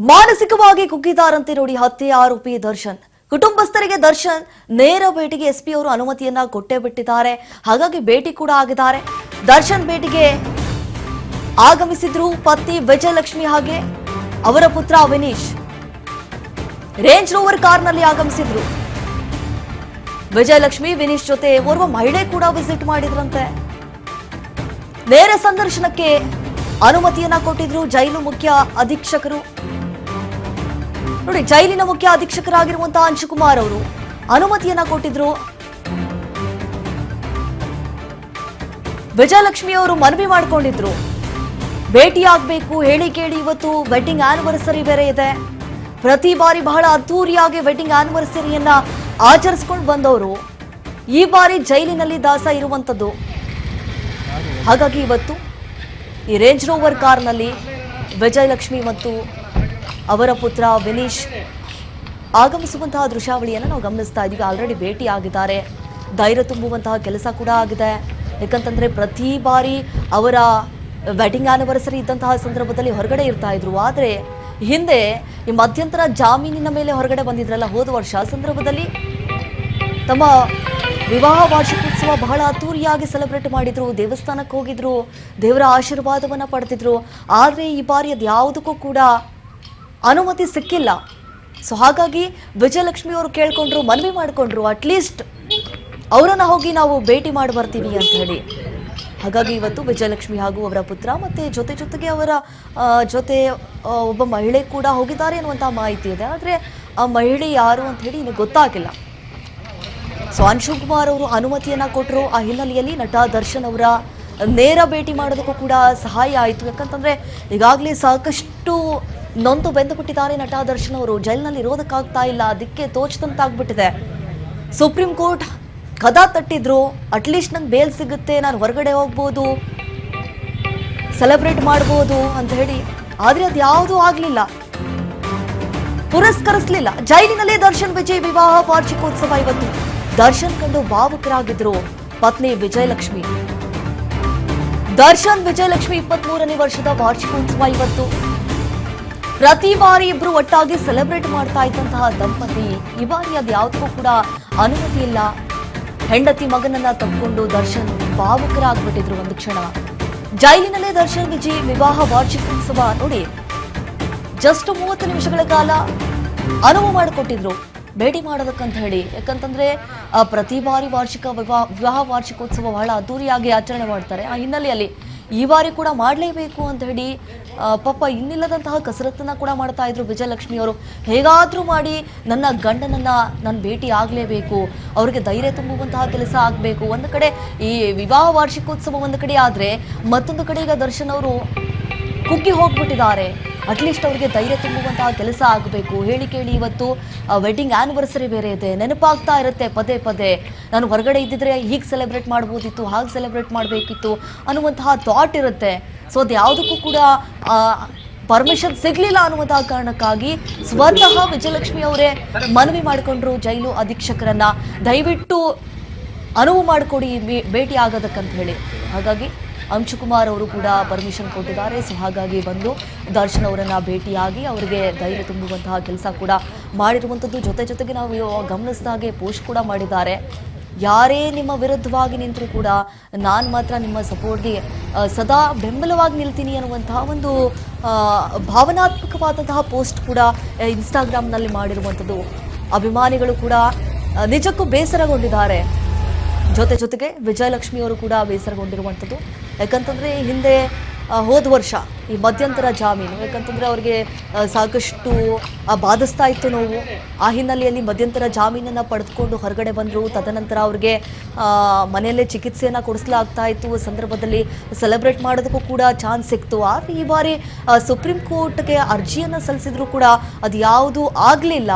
ಮಾನಸಿಕವಾಗಿ ಕುಗ್ಗಿದ್ದಾರಂತೆ ನೋಡಿ ಹತ್ಯೆ ಆರೋಪಿ ದರ್ಶನ್. ಕುಟುಂಬಸ್ಥರಿಗೆ ದರ್ಶನ್ ನೇರ ಭೇಟಿಗೆ ಎಸ್ಪಿ ಅವರು ಅನುಮತಿಯನ್ನ ಕೊಟ್ಟೇ ಬಿಟ್ಟಿದ್ದಾರೆ. ಹಾಗಾಗಿ ಭೇಟಿ ಕೂಡ ಆಗಿದ್ದಾರೆ. ದರ್ಶನ್ ಭೇಟಿಗೆ ಆಗಮಿಸಿದ್ರು ಪತ್ನಿ ವಿಜಯಲಕ್ಷ್ಮಿ ಹಾಗೆ ಅವರ ಪುತ್ರ ವಿನೀಶ್. ರೇಂಜ್ ರೋವರ್ ಕಾರ್ನಲ್ಲಿ ಆಗಮಿಸಿದ್ರು. ವಿಜಯಲಕ್ಷ್ಮಿ ವಿನೀಶ್ ಜೊತೆ ಓರ್ವ ಮಹಿಳೆ ಕೂಡ ವಿಸಿಟ್ ಮಾಡಿದ್ರಂತೆ. ನೇರ ಸಂದರ್ಶನಕ್ಕೆ ಅನುಮತಿಯನ್ನ ಕೊಟ್ಟಿದ್ರು ಜೈಲು ಮುಖ್ಯ ಅಧೀಕ್ಷಕರು. ನೋಡಿ, ಜೈಲಿನ ಮುಖ್ಯ ಅಧೀಕ್ಷಕರಾಗಿರುವಂತಹ ಅಂಶುಕುಮಾರ್ ಅವರು ಅನುಮತಿಯನ್ನ ಕೊಟ್ಟಿದ್ರು. ವಿಜಯಲಕ್ಷ್ಮಿ ಅವರು ಮನವಿ ಮಾಡಿಕೊಂಡಿದ್ರು, ಭೇಟಿ ಆಗ್ಬೇಕು, ಹೇಳಿ ಕೇಳಿ. ಇವತ್ತು ವೆಡ್ಡಿಂಗ್ ಆನಿವರ್ಸರಿ ಬೇರೆ ಇದೆ. ಪ್ರತಿ ಬಾರಿ ಬಹಳ ಅದ್ದೂರಿಯಾಗಿ ವೆಡ್ಡಿಂಗ್ ಆನಿವರ್ಸರಿಯನ್ನ ಆಚರಿಸಿಕೊಂಡು ಬಂದವರು ಈ ಬಾರಿ ಜೈಲಿನಲ್ಲಿ ದಾಸ ಇರುವಂತದ್ದು. ಹಾಗಾಗಿ ಇವತ್ತು ಈ ರೇಂಜ್ ರೋವರ್ ಕಾರ್ನಲ್ಲಿ ವಿಜಯಲಕ್ಷ್ಮಿ ಮತ್ತು ಅವರ ಪುತ್ರ ವಿನೀಶ್ ಆಗಮಿಸುವಂತಹ ದೃಶ್ಯಾವಳಿಯನ್ನು ನಾವು ಗಮನಿಸ್ತಾ ಇದ್ದೀವಿ. ಆಲ್ರೆಡಿ ಭೇಟಿ ಆಗಿದ್ದಾರೆ. ಧೈರ್ಯ ತುಂಬುವಂತಹ ಕೆಲಸ ಕೂಡ ಆಗಿದೆ. ಯಾಕಂತಂದ್ರೆ ಪ್ರತಿ ಬಾರಿ ಅವರ ವೆಡ್ಡಿಂಗ್ ಆನಿವರ್ಸರಿ ಇದ್ದಂತಹ ಸಂದರ್ಭದಲ್ಲಿ ಹೊರಗಡೆ ಇರ್ತಾ ಇದ್ರು. ಆದರೆ ಹಿಂದೆ ಈ ಮಧ್ಯಂತರ ಜಾಮೀನಿನ ಮೇಲೆ ಹೊರಗಡೆ ಬಂದಿದ್ರಲ್ಲ ಹೋದ ವರ್ಷ ಸಂದರ್ಭದಲ್ಲಿ ತಮ್ಮ ವಿವಾಹ ವಾರ್ಷಿಕೋತ್ಸವ ಬಹಳ ಅದ್ದೂರಿಯಾಗಿ ಸೆಲೆಬ್ರೇಟ್ ಮಾಡಿದ್ರು. ದೇವಸ್ಥಾನಕ್ಕೆ ಹೋಗಿದ್ರು, ದೇವರ ಆಶೀರ್ವಾದವನ್ನ ಪಡೆದಿದ್ರು. ಆದರೆ ಈ ಬಾರಿ ಅದು ಯಾವುದಕ್ಕೂ ಕೂಡ ಅನುಮತಿ ಸಿಕ್ಕಿಲ್ಲ. ಸೊ ಹಾಗಾಗಿ ವಿಜಯಲಕ್ಷ್ಮಿ ಅವರು ಕೇಳ್ಕೊಂಡ್ರು, ಮನವಿ ಮಾಡಿಕೊಂಡ್ರು, ಅಟ್ಲೀಸ್ಟ್ ಅವರನ್ನ ಹೋಗಿ ನಾವು ಭೇಟಿ ಮಾಡಿ ಬರ್ತೀವಿ ಅಂತ ಹೇಳಿ. ಹಾಗಾಗಿ ಇವತ್ತು ವಿಜಯಲಕ್ಷ್ಮಿ ಹಾಗೂ ಅವರ ಪುತ್ರ ಮತ್ತೆ ಜೊತೆಗೆ ಅವರ ಜೊತೆ ಒಬ್ಬ ಮಹಿಳೆ ಕೂಡ ಹೋಗಿದ್ದಾರೆ ಅನ್ನುವಂಥ ಮಾಹಿತಿ ಇದೆ. ಆದರೆ ಆ ಮಹಿಳೆ ಯಾರು ಅಂತ ಹೇಳಿ ಇನ್ನು ಗೊತ್ತಾಗಿಲ್ಲ. ಸೊ ಅಂಶುಕುಮಾರ್ ಅವರು ಅನುಮತಿಯನ್ನ ಕೊಟ್ಟರು. ಆ ಹಿನ್ನೆಲೆಯಲ್ಲಿ ನಟ ದರ್ಶನ್ ಅವರ ನೇರ ಭೇಟಿ ಮಾಡೋದಕ್ಕೂ ಕೂಡ ಸಹಾಯ ಆಯಿತು. ಯಾಕಂತಂದ್ರೆ ಈಗಾಗಲೇ ಸಾಕಷ್ಟು ನೊಂದು ಬೆಂದುಬಿಟ್ಟಿದ್ದಾರೆ ನಟ ದರ್ಶನ್ ಅವರು. ಜೈಲಿನಲ್ಲಿ ಇರೋದಕ್ಕಾಗ್ತಾ ಇಲ್ಲ, ಅದಕ್ಕೆ ತೋಚದಂತಾಗ್ಬಿಟ್ಟಿದೆ. ಸುಪ್ರೀಂ ಕೋರ್ಟ್ ಕದಾ ತಟ್ಟಿದ್ರು, ಅಟ್ಲೀಸ್ಟ್ ನಂಗೆ ಬೇಲ್ ಸಿಗುತ್ತೆ, ನಾನು ಹೊರಗಡೆ ಹೋಗ್ಬೋದು, ಸೆಲೆಬ್ರೇಟ್ ಮಾಡ್ಬೋದು ಅಂತ ಹೇಳಿ. ಆದ್ರೆ ಅದು ಯಾವುದೂ ಆಗ್ಲಿಲ್ಲ, ಪುರಸ್ಕರಿಸಲಿಲ್ಲ. ಜೈಲಿನಲ್ಲೇ ದರ್ಶನ್ ವಿಜಯ್ ವಿವಾಹ ವಾರ್ಷಿಕೋತ್ಸವ ಇವತ್ತು. ದರ್ಶನ್ ಕಂಡು ಭಾವುಕರಾಗಿದ್ರು ಪತ್ನಿ ವಿಜಯಲಕ್ಷ್ಮಿ. ದರ್ಶನ್ ವಿಜಯಲಕ್ಷ್ಮಿ 23ನೇ ವರ್ಷದ ವಾರ್ಷಿಕೋತ್ಸವ ಇವತ್ತು. ಪ್ರತಿ ಬಾರಿ ಇಬ್ರು ಒಟ್ಟಾಗಿ ಸೆಲೆಬ್ರೇಟ್ ಮಾಡ್ತಾ ಇದ್ದಂತಹ ದಂಪತಿ ಈ ಬಾರಿ ಅದು ಯಾವುದಕ್ಕೂ ಕೂಡ ಅನುಮತಿ ಇಲ್ಲ. ಹೆಂಡತಿ ಮಗನನ್ನ ತಪ್ಪಿಕೊಂಡು ದರ್ಶನ್ ಭಾವುಕರಾಗ್ಬಿಟ್ಟಿದ್ರು ಒಂದು ಕ್ಷಣ. ಜೈಲಿನಲ್ಲೇ ದರ್ಶನ್ ವಿಜಯ್ ವಿವಾಹ ವಾರ್ಷಿಕೋತ್ಸವ ನೋಡಿ, ಜಸ್ಟ್ 30 ನಿಮಿಷಗಳ ಕಾಲ ಅನುವು ಮಾಡಿಕೊಟ್ಟಿದ್ರು ಭೇಟಿ ಮಾಡೋದಕ್ಕಂತ ಹೇಳಿ. ಯಾಕಂತಂದ್ರೆ ಪ್ರತಿ ಬಾರಿ ವಿವಾಹ ವಾರ್ಷಿಕೋತ್ಸವ ಬಹಳ ಅದ್ದೂರಿಯಾಗಿ ಆಚರಣೆ ಮಾಡ್ತಾರೆ. ಆ ಹಿನ್ನೆಲೆಯಲ್ಲಿ ಈ ಬಾರಿ ಕೂಡ ಮಾಡಲೇಬೇಕು ಅಂತ ಹೇಳಿ ಪಾಪ ಇನ್ನಿಲ್ಲದಂತಹ ಕಸರತ್ತನ್ನ ಕೂಡ ಮಾಡ್ತಾ ಇದ್ರು ವಿಜಯಲಕ್ಷ್ಮಿ ಅವರು. ಹೇಗಾದ್ರೂ ಮಾಡಿ ನನ್ನ ಗಂಡನನ್ನ ನಾನು ಭೇಟಿ ಆಗಲೇಬೇಕು, ಅವ್ರಿಗೆ ಧೈರ್ಯ ತುಂಬುವಂತಹ ಕೆಲಸ ಆಗಬೇಕು. ಒಂದು ಕಡೆ ಈ ವಿವಾಹ ವಾರ್ಷಿಕೋತ್ಸವ ಒಂದು ಕಡೆ ಆದ್ರೆ, ಮತ್ತೊಂದು ಕಡೆ ಈಗ ದರ್ಶನ್ ಅವರು ಕುಗ್ಗಿ ಹೋಗ್ಬಿಟ್ಟಿದ್ದಾರೆ. ಅಟ್ಲೀಸ್ಟ್ ಅವರಿಗೆ ಧೈರ್ಯ ತುಂಬುವಂತಹ ಕೆಲಸ ಆಗಬೇಕು. ಹೇಳಿ ಕೇಳಿ ಇವತ್ತು ವೆಡ್ಡಿಂಗ್ ಆನಿವರ್ಸರಿ ಬೇರೆ ಇದೆ, ನೆನಪಾಗ್ತಾ ಇರುತ್ತೆ ಪದೇ ಪದೇ. ನಾನು ಹೊರಗಡೆ ಇದ್ದಿದ್ರೆ ಹೀಗೆ ಸೆಲೆಬ್ರೇಟ್ ಮಾಡ್ಬೋದಿತ್ತು, ಹಾಗೆ ಸೆಲೆಬ್ರೇಟ್ ಮಾಡಬೇಕಿತ್ತು ಅನ್ನುವಂತಹ ಥಾಟ್ ಇರುತ್ತೆ. ಸೊ ಅದು ಯಾವುದಕ್ಕೂ ಕೂಡ ಪರ್ಮಿಷನ್ ಸಿಗಲಿಲ್ಲ ಅನ್ನುವಂತಹ ಕಾರಣಕ್ಕಾಗಿ ಸ್ವತಃ ವಿಜಯಲಕ್ಷ್ಮಿ ಅವರೇ ಮನವಿ ಮಾಡಿಕೊಂಡ್ರು ಜೈಲು ಅಧೀಕ್ಷಕರನ್ನ, ದಯವಿಟ್ಟು ಅನುವು ಮಾಡಿಕೊಡಿ ಭೇಟಿ ಆಗೋದಕ್ಕಂತ ಹೇಳಿ. ಹಾಗಾಗಿ ಅಂಶುಕುಮಾರ್ ಅವರು ಕೂಡ ಪರ್ಮಿಷನ್ ಕೊಟ್ಟಿದ್ದಾರೆ. ಸೊ ಹಾಗಾಗಿ ಬಂದು ದರ್ಶನ್ ಅವರನ್ನ ಭೇಟಿಯಾಗಿ ಅವರಿಗೆ ಧೈರ್ಯ ತುಂಬುವಂತಹ ಕೆಲಸ ಕೂಡ ಮಾಡಿರುವಂಥದ್ದು. ಜೊತೆಗೆ ನಾವು ಗಮನಿಸಿದಾಗೆ ಪೋಸ್ಟ್ ಕೂಡ ಮಾಡಿದ್ದಾರೆ, ಯಾರೇ ನಿಮ್ಮ ವಿರುದ್ಧವಾಗಿ ನಿಂತರೂ ಕೂಡ ನಾನು ಮಾತ್ರ ನಿಮ್ಮ ಸಪೋರ್ಟ್ಗೆ ಸದಾ ಬೆಂಬಲವಾಗಿ ನಿಲ್ತೀನಿ ಅನ್ನುವಂತಹ ಒಂದು ಭಾವನಾತ್ಮಕವಾದಂತಹ ಪೋಸ್ಟ್ ಕೂಡ ಇನ್ಸ್ಟಾಗ್ರಾಮ್ನಲ್ಲಿ ಮಾಡಿರುವಂಥದ್ದು. ಅಭಿಮಾನಿಗಳು ಕೂಡ ನಿಜಕ್ಕೂ ಬೇಸರಗೊಂಡಿದ್ದಾರೆ. ಜೊತೆಗೆ ವಿಜಯಲಕ್ಷ್ಮಿ ಅವರು ಕೂಡ ಬೇಸರಗೊಂಡಿರುವಂಥದ್ದು. ಯಾಕಂತಂದರೆ ಹಿಂದೆ ಹೋದ ವರ್ಷ ಈ ಮಧ್ಯಂತರ ಜಾಮೀನು, ಯಾಕಂತಂದರೆ ಅವ್ರಿಗೆ ಸಾಕಷ್ಟು ಬಾಧಿಸ್ತಾ ಇತ್ತು ನೋವು. ಆ ಹಿನ್ನೆಲೆಯಲ್ಲಿ ಮಧ್ಯಂತರ ಜಾಮೀನನ್ನು ಪಡೆದುಕೊಂಡು ಹೊರಗಡೆ ಬಂದರು. ತದನಂತರ ಅವ್ರಿಗೆ ಮನೆಯಲ್ಲೇ ಚಿಕಿತ್ಸೆಯನ್ನು ಕೊಡಿಸಲಾಗ್ತಾ ಇತ್ತು. ಸಂದರ್ಭದಲ್ಲಿ ಸೆಲೆಬ್ರೇಟ್ ಮಾಡೋದಕ್ಕೂ ಕೂಡ ಚಾನ್ಸ್ ಸಿಕ್ತು. ಆದರೆ ಈ ಬಾರಿ ಸುಪ್ರೀಂ ಕೋರ್ಟ್ಗೆ ಅರ್ಜಿಯನ್ನು ಸಲ್ಲಿಸಿದ್ರು ಕೂಡ ಅದು ಯಾವುದೂ ಆಗಲಿಲ್ಲ,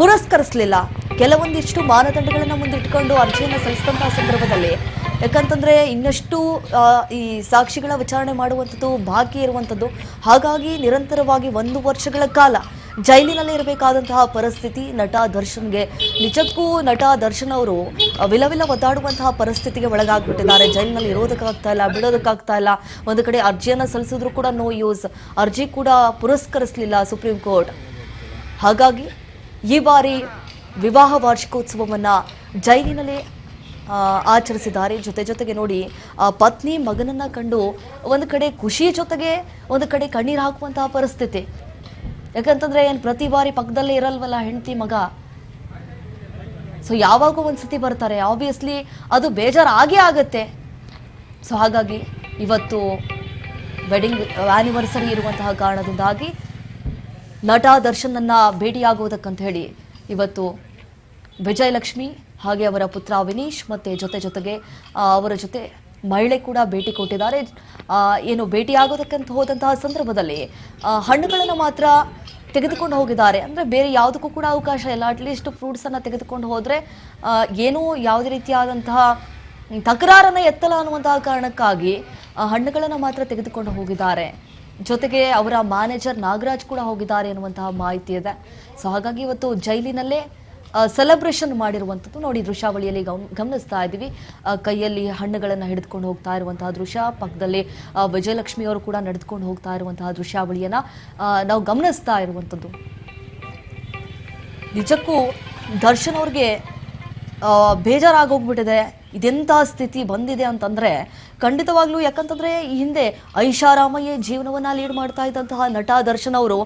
ಪುರಸ್ಕರಿಸಲಿಲ್ಲ. ಕೆಲವೊಂದಿಷ್ಟು ಮಾನದಂಡಗಳನ್ನು ಮುಂದಿಟ್ಕೊಂಡು ಅರ್ಜಿಯನ್ನು ಸಲ್ಲಿಸಿದಂತಹ ಸಂದರ್ಭದಲ್ಲಿ, ಯಾಕಂತಂದರೆ ಇನ್ನಷ್ಟು ಈ ಸಾಕ್ಷಿಗಳ ವಿಚಾರಣೆ ಮಾಡುವಂಥದ್ದು ಬಾಕಿ ಇರುವಂಥದ್ದು. ಹಾಗಾಗಿ ನಿರಂತರವಾಗಿ 1 ವರ್ಷಗಳ ಕಾಲ ಜೈಲಿನಲ್ಲಿ ಇರಬೇಕಾದಂತಹ ಪರಿಸ್ಥಿತಿ ನಟ ದರ್ಶನ್ಗೆ. ನಿಜಕ್ಕೂ ನಟ ದರ್ಶನ್ ಅವರು ವಿಲವಿಲ ಒದ್ದಾಡುವಂತಹ ಪರಿಸ್ಥಿತಿಗೆ ಒಳಗಾಗ್ಬಿಟ್ಟಿದ್ದಾರೆ. ಜೈಲಿನಲ್ಲಿ ಇರೋದಕ್ಕಾಗ್ತಾ ಇಲ್ಲ, ಬಿಡೋದಕ್ಕಾಗ್ತಾ ಇಲ್ಲ. ಒಂದು ಕಡೆ ಅರ್ಜಿಯನ್ನು ಸಲ್ಲಿಸಿದ್ರು ಕೂಡ ನೋ ಯೂಸ್, ಅರ್ಜಿ ಕೂಡ ಪುರಸ್ಕರಿಸಲಿಲ್ಲ ಸುಪ್ರೀಂ ಕೋರ್ಟ್. ಹಾಗಾಗಿ ಈ ಬಾರಿ ವಿವಾಹ ವಾರ್ಷಿಕೋತ್ಸವವನ್ನು ಜೈಲಿನಲ್ಲೇ ಆಚರಿಸಿದ್ದಾರೆ. ಜೊತೆಗೆ ನೋಡಿ ಪತ್ನಿ ಮಗನನ್ನ ಕಂಡು ಒಂದು ಕಡೆ ಖುಷಿ ಜೊತೆಗೆ ಒಂದು ಕಡೆ ಕಣ್ಣೀರು ಹಾಕುವಂತಹ ಪರಿಸ್ಥಿತಿ. ಯಾಕಂತಂದ್ರೆ ಏನು ಪ್ರತಿ ಬಾರಿ ಪಕ್ಕದಲ್ಲೇ ಇರಲ್ವಲ್ಲ ಹೆಂಡತಿ ಮಗ. ಸೊ ಯಾವಾಗೂ ಒಂದ್ಸತಿ ಬರ್ತಾರೆ, ಆಬ್ವಿಯಸ್ಲಿ ಅದು ಬೇಜಾರಾಗೇ ಆಗುತ್ತೆ. ಸೊ ಹಾಗಾಗಿ ಇವತ್ತು ವೆಡ್ಡಿಂಗ್ ಆ್ಯನಿವರ್ಸರಿ ಇರುವಂತಹ ಕಾರಣದಿಂದಾಗಿ ನಟ ದರ್ಶನ್ನನ್ನ ಭೇಟಿಯಾಗುವುದಕ್ಕಂತ ಹೇಳಿ ಇವತ್ತು ವಿಜಯಲಕ್ಷ್ಮಿ ಹಾಗೆ ಅವರ ಪುತ್ರ ವಿನೀಶ್ ಮತ್ತೆ ಜೊತೆಗೆ ಅವರ ಜೊತೆ ಮಹಿಳೆ ಕೂಡ ಭೇಟಿ ಕೊಟ್ಟಿದ್ದಾರೆ. ಏನು ಭೇಟಿಯಾಗೋದಕ್ಕಂತ ಹೋದಂತಹ ಸಂದರ್ಭದಲ್ಲಿ ಹಣ್ಣುಗಳನ್ನು ಮಾತ್ರ ತೆಗೆದುಕೊಂಡು ಹೋಗಿದ್ದಾರೆ. ಅಂದರೆ ಬೇರೆ ಯಾವುದಕ್ಕೂ ಕೂಡ ಅವಕಾಶ ಇಲ್ಲ. ಅಟ್ಲೀಸ್ಟ್ ಫ್ರೂಟ್ಸನ್ನು ತೆಗೆದುಕೊಂಡು ಹೋದರೆ ಏನೂ ಯಾವುದೇ ರೀತಿಯಾದಂತಹ ತಕರಾರನ್ನು ಎತ್ತಲ್ಲ ಅನ್ನುವಂತಹ ಕಾರಣಕ್ಕಾಗಿ ಹಣ್ಣುಗಳನ್ನು ಮಾತ್ರ ತೆಗೆದುಕೊಂಡು ಹೋಗಿದ್ದಾರೆ. ಜೊತೆಗೆ ಅವರ ಮ್ಯಾನೇಜರ್ ನಾಗರಾಜ್ ಕೂಡ ಹೋಗಿದ್ದಾರೆ ಎನ್ನುವಂತಹ ಮಾಹಿತಿ ಇದೆ. ಸೊ ಹಾಗಾಗಿ ಇವತ್ತು ಜೈಲಿನಲ್ಲೇ ಸೆಲೆಬ್ರೇಷನ್ ಮಾಡಿರುವಂಥದ್ದು ನೋಡಿ ದೃಶ್ಯಾವಳಿಯಲ್ಲಿ ಗಮನಿಸ್ತಾ ಇದ್ದೀವಿ. ಕೈಯಲ್ಲಿ ಹಣ್ಣುಗಳನ್ನು ಹಿಡಿದುಕೊಂಡು ಹೋಗ್ತಾ ಇರುವಂತಹ ದೃಶ್ಯ, ಪಕ್ಕದಲ್ಲಿ ವಿಜಯಲಕ್ಷ್ಮಿ ಅವರು ಕೂಡ ನಡೆದುಕೊಂಡು ಹೋಗ್ತಾ ಇರುವಂತಹ ದೃಶ್ಯಾವಳಿಯನ್ನು ನಾವು ಗಮನಿಸ್ತಾ ಇರುವಂಥದ್ದು. ನಿಜಕ್ಕೂ ದರ್ಶನ್ ಅವ್ರಿಗೆ ಬೇಜಾರಾಗೋಗ್ಬಿಟ್ಟಿದೆ. ಇದೆಂಥ ಸ್ಥಿತಿ ಬಂದಿದೆ ಅಂತಂದರೆ ಖಂಡಿತವಾಗ್ಲೂ. ಯಾಕಂತಂದರೆ ಈ ಹಿಂದೆ ಐಷಾರಾಮಯ್ಯ ಜೀವನವನ್ನು ಲೀಡ್ ಮಾಡ್ತಾ ಇದ್ದಂತಹ ನಟ ದರ್ಶನ್ ಅವರು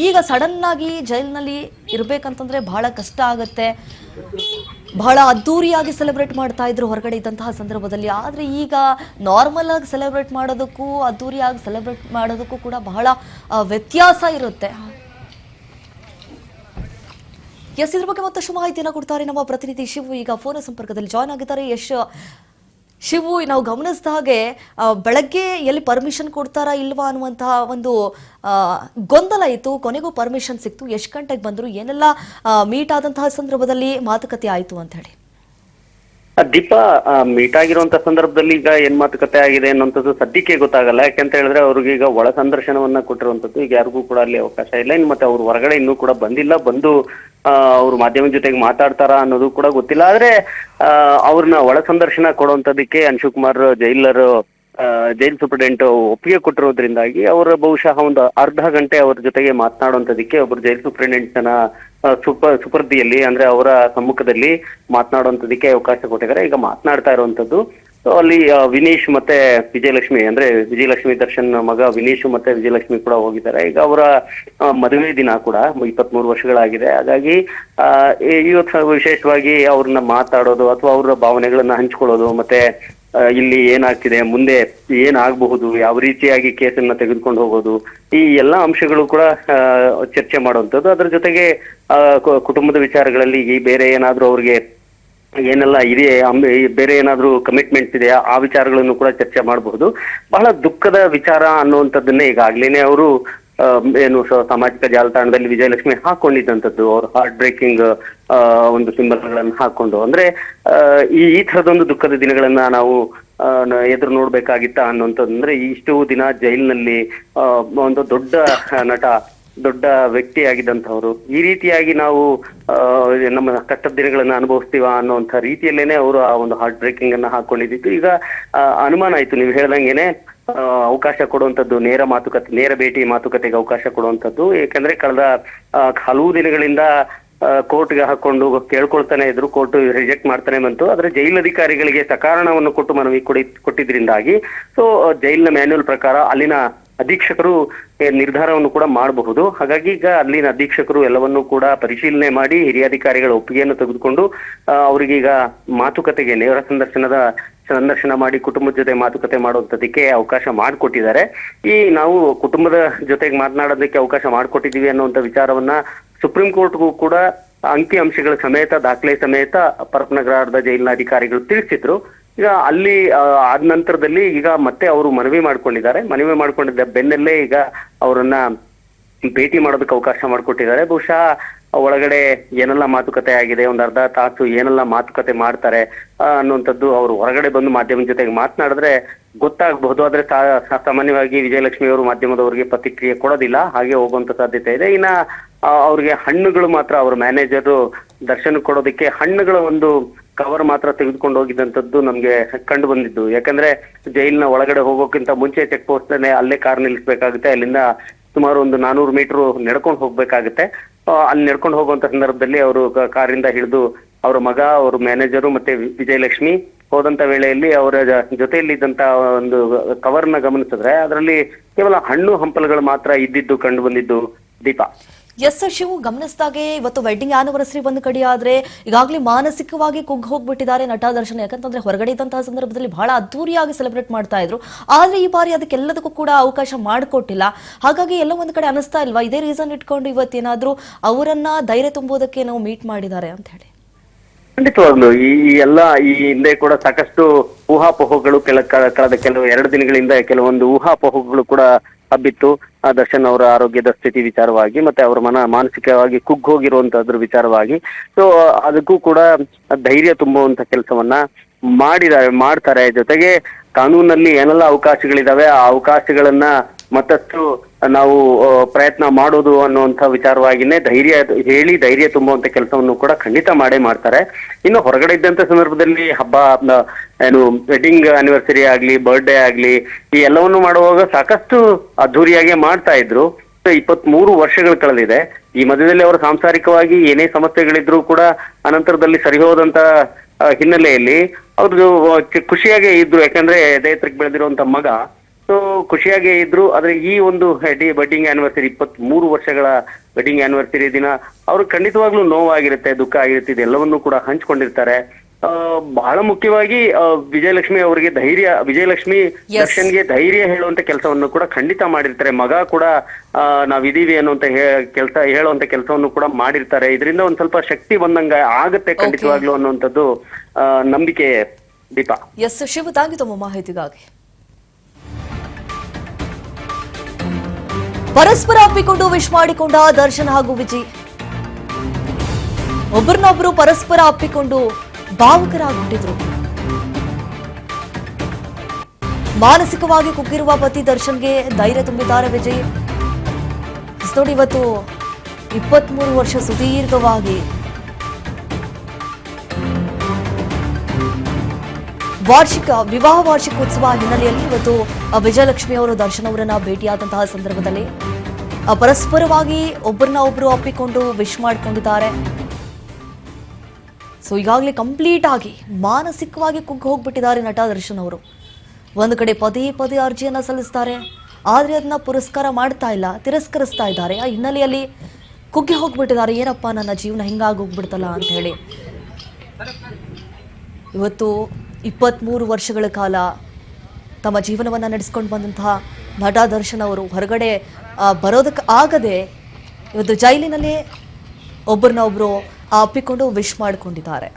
ಈಗ ಸಡನ್ನಾಗಿ ಜೈಲಿನಲ್ಲಿ ಇರಬೇಕಂತಂದರೆ ಬಹಳ ಕಷ್ಟ ಆಗುತ್ತೆ. ಬಹಳ ಅದ್ಧೂರಿಯಾಗಿ ಸೆಲೆಬ್ರೇಟ್ ಮಾಡ್ತಾ ಇದ್ರು ಹೊರಗಡೆ ಇದ್ದಂತಹ ಸಂದರ್ಭದಲ್ಲಿ. ಆದರೆ ಈಗ ನಾರ್ಮಲ್ ಆಗಿ ಸೆಲೆಬ್ರೇಟ್ ಮಾಡೋದಕ್ಕೂ ಅದ್ಧೂರಿಯಾಗಿ ಸೆಲೆಬ್ರೇಟ್ ಮಾಡೋದಕ್ಕೂ ಕೂಡ ಬಹಳ ವ್ಯತ್ಯಾಸ ಇರುತ್ತೆ. ಇದ್ರ ಬಗ್ಗೆ ಮತ್ತಷ್ಟು ಮಾಹಿತಿಯನ್ನು ಕೊಡ್ತಾರೆ ನಮ್ಮ ಪ್ರತಿನಿಧಿ ಶಿವು. ಈಗ ಫೋನ್ ಸಂಪರ್ಕದಲ್ಲಿ ಜಾಯ್ನ್ ಆಗಿದ್ದಾರೆ. ಶಿವು, ನಾವು ಗಮನಿಸಿದ ಹಾಗೆ ಬೆಳಗ್ಗೆ ಎಲ್ಲಿ ಪರ್ಮಿಷನ್ ಕೊಡ್ತಾರಾ ಇಲ್ವಾ ಅನ್ನುವಂತಹ ಒಂದು ಗೊಂದಲ ಇತ್ತು. ಕೊನೆಗೂ ಪರ್ಮಿಷನ್ ಸಿಕ್ತು. ಎಷ್ಟು ಗಂಟೆಗೆ ಬಂದರು, ಏನೆಲ್ಲ ಮೀಟ್ ಆದಂತಹ ಸಂದರ್ಭದಲ್ಲಿ ಮಾತುಕತೆ ಆಯಿತು ಅಂತ ಹೇಳಿ? ದೀಪಾ, ಮೀಟ್ ಆಗಿರುವಂತ ಸಂದರ್ಭದಲ್ಲಿ ಈಗ ಏನ್ ಮಾತುಕತೆ ಆಗಿದೆ ಅನ್ನೋಂಥದ್ದು ಸದ್ಯಕ್ಕೆ ಗೊತ್ತಾಗಲ್ಲ. ಯಾಕಂತ ಹೇಳಿದ್ರೆ ಅವ್ರಿಗೆ ಈಗ ಒಳ ಸಂದರ್ಶನವನ್ನ ಕೊಟ್ಟಿರುವಂತದ್ದು ಈಗ ಯಾರಿಗೂ ಕೂಡ ಅಲ್ಲಿ ಅವಕಾಶ ಇಲ್ಲ. ಇನ್ನು ಮತ್ತೆ ಅವ್ರು ಹೊರಗಡೆ ಇನ್ನೂ ಕೂಡ ಬಂದಿಲ್ಲ. ಬಂದು ಅವ್ರು ಮಾಧ್ಯಮದ ಜೊತೆಗೆ ಮಾತಾಡ್ತಾರ ಅನ್ನೋದು ಕೂಡ ಗೊತ್ತಿಲ್ಲ. ಆದ್ರೆ ಅವ್ರನ್ನ ಒಳ ಸಂದರ್ಶನ ಕೊಡುವಂತದಕ್ಕೆ ಅನ್ಶುಕುಮಾರ್ ಜೈಲ್ ಸೂಪರಿಂಟೆಂಡೆಂಟ್ ಒಪ್ಪಿಗೆ ಕೊಟ್ಟಿರೋದ್ರಿಂದಾಗಿ ಅವರು ಬಹುಶಃ ಒಂದು ಅರ್ಧ ಗಂಟೆ ಅವ್ರ ಜೊತೆಗೆ ಮಾತನಾಡುವಂತದಕ್ಕೆ ಒಬ್ಬರು ಜೈಲ್ ಸೂಪರಿಂಟೆಂಡೆಂಟ್ನ ಸುಪರ್ದಿಯಲ್ಲಿ ಅಂದ್ರೆ ಅವರ ಸಮ್ಮುಖದಲ್ಲಿ ಮಾತನಾಡುವಂತದಕ್ಕೆ ಅವಕಾಶ ಕೊಟ್ಟಿದ್ದಾರೆ. ಈಗ ಮಾತನಾಡ್ತಾ ಇರುವಂತದ್ದು ಅಲ್ಲಿ ವಿನೀಶ್ ಮತ್ತೆ ವಿಜಯಲಕ್ಷ್ಮಿ, ಅಂದ್ರೆ ವಿಜಯಲಕ್ಷ್ಮಿ ದರ್ಶನ್ ಮಗ ವಿನೀಶ್ ಮತ್ತೆ ವಿಜಯಲಕ್ಷ್ಮಿ ಕೂಡ ಹೋಗಿದ್ದಾರೆ. ಈಗ ಅವರ ಮದುವೆ ದಿನ ಕೂಡ 23 ವರ್ಷಗಳಾಗಿದೆ. ಹಾಗಾಗಿ ಇವತ್ತು ವಿಶೇಷವಾಗಿ ಅವ್ರನ್ನ ಮಾತಾಡೋದು ಅಥವಾ ಅವರ ಭಾವನೆಗಳನ್ನ ಹಂಚ್ಕೊಳ್ಳೋದು, ಮತ್ತೆ ಇಲ್ಲಿ ಏನಾಗ್ತಿದೆ, ಮುಂದೆ ಏನಾಗಬಹುದು, ಯಾವ ರೀತಿಯಾಗಿ ಕೇಸನ್ನ ತೆಗೆದುಕೊಂಡು ಹೋಗೋದು, ಈ ಎಲ್ಲಾ ಅಂಶಗಳು ಕೂಡ ಚರ್ಚೆ ಮಾಡುವಂಥದ್ದು. ಅದ್ರ ಜೊತೆಗೆ ಕುಟುಂಬದ ವಿಚಾರಗಳಲ್ಲಿ ಬೇರೆ ಏನಾದ್ರೂ ಅವ್ರಿಗೆ ಏನೆಲ್ಲ ಇದೆ, ಬೇರೆ ಏನಾದ್ರೂ ಕಮಿಟ್ಮೆಂಟ್ಸ್ ಇದೆಯಾ, ಆ ವಿಚಾರಗಳನ್ನು ಕೂಡ ಚರ್ಚೆ ಮಾಡಬಹುದು. ಬಹಳ ದುಃಖದ ವಿಚಾರ ಅನ್ನುವಂಥದ್ದನ್ನೇ ಈಗಾಗ್ಲೇನೆ ಅವರು ಏನು ಸಾಮಾಜಿಕ ಜಾಲತಾಣದಲ್ಲಿ ವಿಜಯಲಕ್ಷ್ಮಿ ಹಾಕೊಂಡಿದ್ದಂಥದ್ದು. ಅವ್ರ ಹಾರ್ಟ್ ಬ್ರೇಕಿಂಗ್ ಒಂದು ಸಿಂಬಲ್ಗಳನ್ನು ಹಾಕೊಂಡು, ಅಂದ್ರೆ ಈ ತರದೊಂದು ದುಃಖದ ದಿನಗಳನ್ನ ನಾವು ಎದುರು ನೋಡ್ಬೇಕಾಗಿತ್ತ ಅನ್ನುವಂಥದ್ದು. ಅಂದ್ರೆ ಇಷ್ಟು ದಿನ ಜೈಲಿನಲ್ಲಿ ಒಂದು ದೊಡ್ಡ ನಟ, ದೊಡ್ಡ ವ್ಯಕ್ತಿ ಆಗಿದ್ದಂಥವ್ರು ಈ ರೀತಿಯಾಗಿ ನಾವು ನಮ್ಮ ಕಷ್ಟದ ದಿನಗಳನ್ನ ಅನುಭವಿಸ್ತೀವ ಅನ್ನುವಂಥ ರೀತಿಯಲ್ಲೇನೆ ಅವರು ಆ ಒಂದು ಹಾರ್ಟ್ ಬ್ರೇಕಿಂಗ್ ಅನ್ನ ಹಾಕೊಂಡಿದ್ದು. ಈಗ ಅನುಮಾನ ಆಯ್ತು, ನೀವು ಹೇಳ್ದಂಗೆನೆ ಅವಕಾಶ ಕೊಡುವಂಥದ್ದು, ನೇರ ಭೇಟಿ ಮಾತುಕತೆಗೆ ಅವಕಾಶ ಕೊಡುವಂಥದ್ದು. ಯಾಕಂದ್ರೆ ಕಳೆದ ಹಲವು ದಿನಗಳಿಂದ ಕೋರ್ಟ್ಗೆ ಹಾಕೊಂಡು ಕೇಳ್ಕೊಳ್ತಾನೆ ಇದ್ರು, ಕೋರ್ಟ್ ರಿಜೆಕ್ಟ್ ಮಾಡ್ತಾನೆ ಬಂತು. ಆದ್ರೆ ಜೈಲಧಿಕಾರಿಗಳಿಗೆ ಸಕಾರಣವನ್ನು ಕೊಟ್ಟು ಮನವಿ ಕೊಟ್ಟಿದ್ರಿಂದಾಗಿ ಸೊ ಜೈಲಿನ ಮ್ಯಾನ್ಯುಯಲ್ ಪ್ರಕಾರ ಅಲ್ಲಿನ ಅಧೀಕ್ಷಕರು ನಿರ್ಧಾರವನ್ನು ಕೂಡ ಮಾಡಬಹುದು. ಹಾಗಾಗಿ ಈಗ ಅಲ್ಲಿನ ಅಧೀಕ್ಷಕರು ಎಲ್ಲವನ್ನೂ ಕೂಡ ಪರಿಶೀಲನೆ ಮಾಡಿ ಹಿರಿಯ ಅಧಿಕಾರಿಗಳ ಒಪ್ಪಿಗೆಯನ್ನು ತೆಗೆದುಕೊಂಡು ಅವರಿಗೆ ಈಗ ಮಾತುಕತೆಗೆ ನೇರ ಸಂದರ್ಶನ ಮಾಡಿ ಕುಟುಂಬದ ಜೊತೆ ಮಾತುಕತೆ ಮಾಡುವಂತದಕ್ಕೆ ಅವಕಾಶ ಮಾಡಿಕೊಟ್ಟಿದ್ದಾರೆ. ನಾವು ಕುಟುಂಬದ ಜೊತೆಗೆ ಮಾತನಾಡೋದಕ್ಕೆ ಅವಕಾಶ ಮಾಡಿಕೊಟ್ಟಿದ್ದೀವಿ ಅನ್ನುವಂಥ ವಿಚಾರವನ್ನ ಸುಪ್ರೀಂ ಕೋರ್ಟ್ಗೂ ಕೂಡ ಅಂಕಿ ಅಂಶಗಳ ಸಮೇತ, ದಾಖಲೆ ಸಮೇತ ಪರಪ್ಪನಗರದ ಜೈಲಿನ ಅಧಿಕಾರಿಗಳು ತಿಳಿಸಿದ್ರು. ಈಗ ಅಲ್ಲಿ ಆದ ನಂತರದಲ್ಲಿ ಈಗ ಮತ್ತೆ ಅವರು ಮನವಿ ಮಾಡ್ಕೊಂಡಿದ್ದ ಬೆನ್ನಲ್ಲೇ ಈಗ ಅವರನ್ನ ಭೇಟಿ ಮಾಡೋದಕ್ಕೆ ಅವಕಾಶ ಮಾಡಿಕೊಟ್ಟಿದ್ದಾರೆ. ಬಹುಶಃ ಒಳಗಡೆ ಏನೆಲ್ಲ ಮಾತುಕತೆ ಆಗಿದೆ, ಒಂದು ಅರ್ಧ ತಾಸು ಏನೆಲ್ಲ ಮಾತುಕತೆ ಮಾಡ್ತಾರೆ ಅನ್ನುವಂಥದ್ದು ಅವರು ಹೊರಗಡೆ ಬಂದು ಮಾಧ್ಯಮದ ಜೊತೆಗೆ ಮಾತನಾಡಿದ್ರೆ ಗೊತ್ತಾಗಬಹುದು. ಆದ್ರೆ ಸಾಮಾನ್ಯವಾಗಿ ವಿಜಯಲಕ್ಷ್ಮಿ ಅವರು ಮಾಧ್ಯಮದವರಿಗೆ ಪ್ರತಿಕ್ರಿಯೆ ಕೊಡೋದಿಲ್ಲ, ಹಾಗೆ ಹೋಗುವಂತ ಸಾಧ್ಯತೆ ಇದೆ. ಇನ್ನ ಅವ್ರಿಗೆ ಹಣ್ಣುಗಳು ಮಾತ್ರ ಅವ್ರ ಮ್ಯಾನೇಜರ್ ದರ್ಶನ ಕೊಡೋದಕ್ಕೆ ಹಣ್ಣುಗಳ ಒಂದು ಕವರ್ ಮಾತ್ರ ತೆಗೆದುಕೊಂಡು ಹೋಗಿದ್ದಂಥದ್ದು ನಮ್ಗೆ ಕಂಡು ಬಂದಿದ್ದು. ಯಾಕಂದ್ರೆ ಜೈಲಿನ ಒಳಗಡೆ ಹೋಗೋಕ್ಕಿಂತ ಮುಂಚೆ ಚೆಕ್ ಪೋಸ್ಟ್ ಅಲ್ಲೇ ಕಾರ್ ನಿಲ್ಲಿಸಬೇಕಾಗುತ್ತೆ. ಅಲ್ಲಿಂದ ಸುಮಾರು ಒಂದು 400 ಮೀಟರ್ ನಡ್ಕೊಂಡು ಹೋಗ್ಬೇಕಾಗುತ್ತೆ. ಅಲ್ಲಿ ನಡ್ಕೊಂಡು ಹೋಗುವಂತ ಸಂದರ್ಭದಲ್ಲಿ ಅವರು ಕಾರಿಂದ ಹಿಡಿದು ಅವರ ಮಗ, ಅವ್ರ ಮ್ಯಾನೇಜರು ಮತ್ತೆ ವಿಜಯಲಕ್ಷ್ಮಿ ಹೋದಂತ ವೇಳೆಯಲ್ಲಿ ಅವರ ಜೊತೆಯಲ್ಲಿ ಇದ್ದಂತ ಒಂದು ಕವರ್ನ ಗಮನಿಸಿದ್ರೆ ಅದರಲ್ಲಿ ಕೇವಲ ಹಣ್ಣು ಹಂಪಲುಗಳು ಮಾತ್ರ ಇದ್ದಿದ್ದು ಕಂಡು ಬಂದಿದ್ದು. ದೀಪಾ, ಎಸ್ ಶಿವು, ಗಮನಿಸಿದಾಗೆ ಇವತ್ತು ವೆಡ್ಡಿಂಗ್ ಆನಿವರ್ಸರಿ ಒಂದು ಕಡೆ ಆದ್ರೆ ಈಗಾಗಲೇ ಮಾನಸಿಕವಾಗಿ ಕುಗ್ಗಿ ಹೋಗ್ಬಿಟ್ಟಿದ್ದಾರೆ ನಟ ದರ್ಶನ್. ಯಾಕಂತಂದ್ರೆ ಹೊರಗಡೆ ಇದ್ದಂತಹ ಸಂದರ್ಭದಲ್ಲಿ ಬಹಳ ಅದ್ದೂರಿಯಾಗಿ ಸೆಲೆಬ್ರೇಟ್ ಮಾಡ್ತಾ ಇದ್ರು, ಆದ್ರೆ ಈ ಬಾರಿ ಅದಕ್ಕೆಲ್ಲದಕ್ಕೂ ಕೂಡ ಅವಕಾಶ ಮಾಡಿಕೊಟ್ಟಿಲ್ಲ. ಹಾಗಾಗಿ ಎಲ್ಲ ಒಂದ್ ಕಡೆ ಅನಿಸ್ತಾ ಇಲ್ವಾ, ಇದೇ ರೀಸನ್ ಇಟ್ಕೊಂಡು ಇವತ್ತೇನಾದ್ರೂ ಅವರನ್ನ ಧೈರ್ಯ ತುಂಬುವುದಕ್ಕೆ ನಾವು ಮೀಟ್ ಮಾಡಿದ್ದಾರೆ ಅಂತ ಹೇಳಿ? ಖಂಡಿತವಾಗ್ಲು ಈ ಈ ಹಿಂದೆ ಕೂಡ ಸಾಕಷ್ಟು ಊಹಾಪೋಹಗಳು ಕಳೆದ ಕೆಲವು 2 ದಿನಗಳಿಂದ ಕೆಲವೊಂದು ಊಹಾಪೋಹಗಳು ಕೂಡ ಹಬ್ಬಿತ್ತು. ದರ್ಶನ್ ಅವರ ಆರೋಗ್ಯದ ಸ್ಥಿತಿ ವಿಚಾರವಾಗಿ ಮತ್ತೆ ಅವರ ಮಾನಸಿಕವಾಗಿ ಕುಗ್ಗೋಗಿರುವಂತದ್ರ ವಿಚಾರವಾಗಿ. ಸೊ ಅದಕ್ಕೂ ಕೂಡ ಧೈರ್ಯ ತುಂಬುವಂತ ಕೆಲಸವನ್ನ ಮಾಡ್ತಾರೆ. ಜೊತೆಗೆ ಕಾನೂನಲ್ಲಿ ಏನೆಲ್ಲ ಅವಕಾಶಗಳಿದಾವೆ ಆ ಅವಕಾಶಗಳನ್ನ ಮತ್ತಷ್ಟು ನಾವು ಪ್ರಯತ್ನ ಮಾಡೋದು ಅನ್ನುವಂಥ ವಿಚಾರವಾಗಿನೇ ಧೈರ್ಯ ತುಂಬುವಂತ ಕೆಲಸವನ್ನು ಕೂಡ ಖಂಡಿತ ಮಾಡೇ ಮಾಡ್ತಾರೆ. ಇನ್ನು ಹೊರಗಡೆ ಇದ್ದಂತ ಸಂದರ್ಭದಲ್ಲಿ ಹಬ್ಬ, ಏನು ವೆಡ್ಡಿಂಗ್ ಆನಿವರ್ಸರಿ ಆಗ್ಲಿ, ಬರ್ಡೇ ಆಗ್ಲಿ, ಈ ಎಲ್ಲವನ್ನು ಮಾಡುವಾಗ ಸಾಕಷ್ಟು ಅದ್ದೂರಿಯಾಗಿ ಮಾಡ್ತಾ ಇದ್ರು. 23 ವರ್ಷಗಳು ಕಳೆದಿದೆ. ಈ ಮಧ್ಯದಲ್ಲಿ ಅವರು ಸಾಂಸಾರಿಕವಾಗಿ ಏನೇ ಸಮಸ್ಯೆಗಳಿದ್ರು ಕೂಡ ಅನಂತರದಲ್ಲಿ ಸರಿ ಹೋದಂತ ಹಿನ್ನೆಲೆಯಲ್ಲಿ ಅವ್ರದ್ದು ಖುಷಿಯಾಗೇ ಇದ್ರು. ಯಾಕಂದ್ರೆ ಎದೆ ಎತ್ತರಕ್ಕೆ ಬೆಳೆದಿರುವಂತ ಮಗ, ಸೊ ಖುಷಿಯಾಗೇ ಇದ್ರು. ಆದ್ರೆ ಈ ಒಂದು ವೆಡ್ಡಿಂಗ್ ಆನಿವರ್ಸರಿ 23 ವರ್ಷಗಳ ವೆಡ್ಡಿಂಗ್ ಆನಿವರ್ಸರಿ ದಿನ ಅವ್ರಿಗೆ ಖಂಡಿತವಾಗ್ಲೂ ನೋವಾಗಿರುತ್ತೆ, ದುಃಖ ಆಗಿರುತ್ತೆ. ಇದೆಲ್ಲವನ್ನೂ ಕೂಡ ಹಂಚ್ಕೊಂಡಿರ್ತಾರೆ. ಬಹಳ ಮುಖ್ಯವಾಗಿ ವಿಜಯಲಕ್ಷ್ಮಿ ಅವರಿಗೆ ವಿಜಯಲಕ್ಷ್ಮಿ ದರ್ಶನ್ಗೆ ಧೈರ್ಯ ಹೇಳುವಂತ ಕೆಲಸವನ್ನು ಕೂಡ ಖಂಡಿತ ಮಾಡಿರ್ತಾರೆ. ಮಗ ಕೂಡ ನಾವಿದೀವಿ ಅನ್ನುವಂತ ಹೇಳುವಂತ ಕೆಲಸವನ್ನು ಕೂಡ ಮಾಡಿರ್ತಾರೆ. ಇದರಿಂದ ಒಂದ್ ಸ್ವಲ್ಪ ಶಕ್ತಿ ಬಂದಂಗ ಆಗತ್ತೆ ಖಂಡಿತವಾಗ್ಲು ಅನ್ನುವಂಥದ್ದು ನಂಬಿಕೆ. Deepa, S Shiva, thank you ತಮ್ಮ ಮಾಹಿತಿಗಾಗಿ. ಪರಸ್ಪರ ಅಪ್ಪಿಕೊಂಡು ವಿಶ್ ಮಾಡಿಕೊಂಡ ದರ್ಶನ್ ಹಾಗೂ ವಿಜಯ್, ಒಬ್ಬರನ್ನೊಬ್ಬರು ಪರಸ್ಪರ ಅಪ್ಪಿಕೊಂಡು ಭಾವುಕರಾಗ್ಬಿಟ್ಟಿದ್ರು. ಮಾನಸಿಕವಾಗಿ ಕುಗ್ಗಿರುವ ಪತಿ ದರ್ಶನ್ಗೆ ಧೈರ್ಯ ತುಂಬಿದ್ದಾರೆ ವಿಜಯ್. ನೋಡಿ, ಇವತ್ತು 23 ವರ್ಷ ಸುದೀರ್ಘವಾಗಿ ವಿವಾಹ ವಾರ್ಷಿಕೋತ್ಸವ ಹಿನ್ನೆಲೆಯಲ್ಲಿ ಇವತ್ತು ವಿಜಯಲಕ್ಷ್ಮಿ ಅವರು ದರ್ಶನ್ ಅವರನ್ನ ಭೇಟಿಯಾದಂತಹ ಸಂದರ್ಭದಲ್ಲಿ ಪರಸ್ಪರವಾಗಿ ಒಬ್ಬರನ್ನ ಒಬ್ರು ಅಪ್ಪಿಕೊಂಡು ವಿಶ್ ಮಾಡಿಕೊಂಡಿದ್ದಾರೆ. ಸೊ ಈಗಾಗಲೇ ಕಂಪ್ಲೀಟ್ ಆಗಿ ಮಾನಸಿಕವಾಗಿ ಕುಗ್ಗಿ ಹೋಗ್ಬಿಟ್ಟಿದ್ದಾರೆ ನಟ ದರ್ಶನ್ ಅವರು. ಒಂದು ಕಡೆ ಪದೇ ಅರ್ಜಿಯನ್ನ ಸಲ್ಲಿಸ್ತಾರೆ, ಆದ್ರೆ ಅದನ್ನ ಪುರಸ್ಕಾರ ಮಾಡ್ತಾ ಇಲ್ಲ, ತಿರಸ್ಕರಿಸ್ತಾ ಇದ್ದಾರೆ. ಆ ಹಿನ್ನೆಲೆಯಲ್ಲಿ ಕುಗ್ಗಿ ಹೋಗ್ಬಿಟ್ಟಿದ್ದಾರೆ. ಏನಪ್ಪ ನನ್ನ ಜೀವನ ಹಿಂಗಾಗಿ ಹೋಗ್ಬಿಡ್ತಲ್ಲ ಅಂತ ಹೇಳಿ ಇವತ್ತು 23 ವರ್ಷಗಳ ಕಾಲ ತಮ್ಮ ಜೀವನವನ್ನು ನಡೆಸ್ಕೊಂಡು ಬಂದಂತಹ ನಟ ದರ್ಶನ್ ಅವರು ಹೊರಗಡೆ ಬರೋದಕ್ಕೆ ಆಗದೆ ಇವತ್ತು ಜೈಲಿನಲ್ಲಿ ಒಬ್ಬರನ್ನ ಒಬ್ಬರು ಅಪ್ಪಿಕೊಂಡು ವಿಶ್ ಮಾಡಿಕೊಂಡಿದ್ದಾರೆ.